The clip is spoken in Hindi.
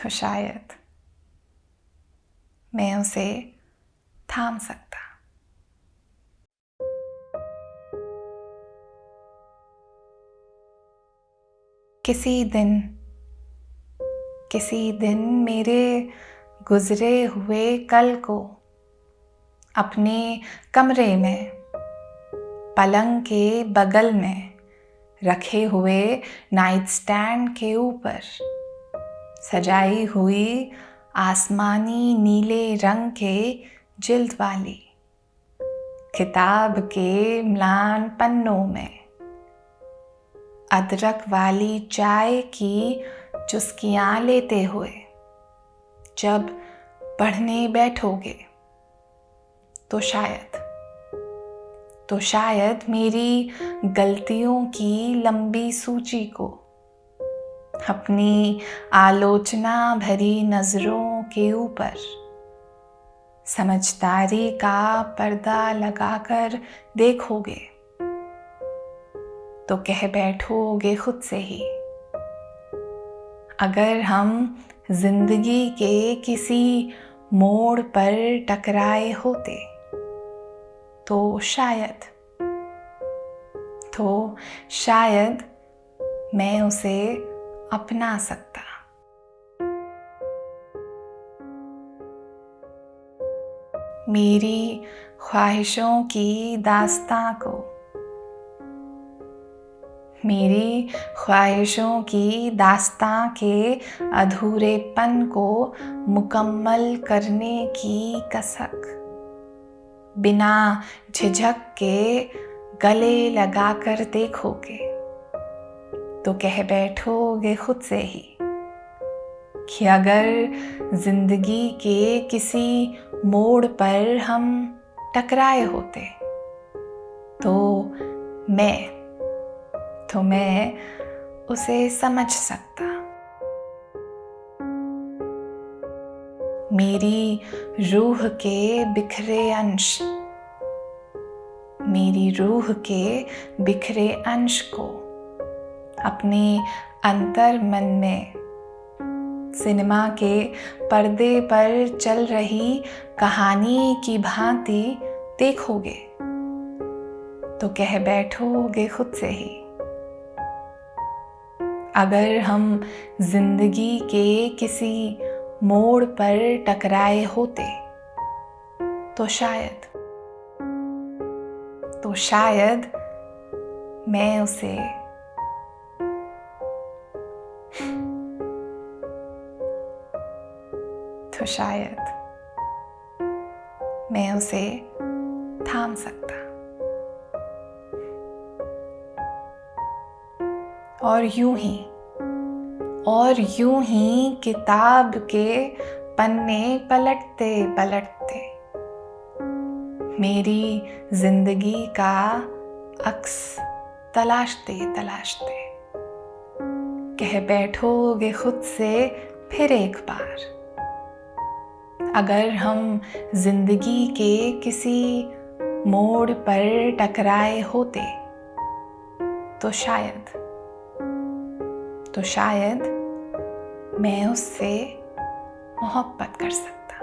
तो शायद मैं उसे थाम सकता। किसी दिन मेरे गुजरे हुए कल को अपने कमरे में पलंग के बगल में रखे हुए नाइट स्टैंड के ऊपर सजाई हुई आसमानी नीले रंग के जिल्द वाली किताब के म्लान पन्नों में अदरक वाली चाय की चुस्कियां लेते हुए जब पढ़ने बैठोगे तो शायद मेरी गलतियों की लंबी सूची को अपनी आलोचना भरी नजरों के ऊपर समझदारी का पर्दा लगाकर देखोगे तो कह बैठोगे खुद से ही, अगर हम जिंदगी के किसी मोड़ पर टकराए होते तो शायद मैं उसे अपना सकता। मेरी ख्वाहिशों की दास्तां को, मेरी ख्वाहिशों की दास्तां के अधूरेपन को मुकम्मल करने की कसक बिना झिझक के गले लगाकर देखोगे तो कह बैठोगे खुद से ही कि अगर जिंदगी के किसी मोड़ पर हम टकराए होते तो मैं उसे समझ सकता। मेरी रूह के बिखरे अंश को अपने अंतर मन में सिनेमा के पर्दे पर चल रही कहानी की भांति देखोगे तो कह बैठोगे खुद से ही, अगर हम जिंदगी के किसी मोड़ पर टकराए होते तो शायद मैं उसे थाम सकता। और यूं ही किताब के पन्ने पलटते पलटते मेरी जिंदगी का अक्स तलाशते तलाशते कह बैठोगे खुद से फिर एक बार, अगर हम जिंदगी के किसी मोड़ पर टकराए होते तो शायद मैं उससे मोहब्बत कर सकता।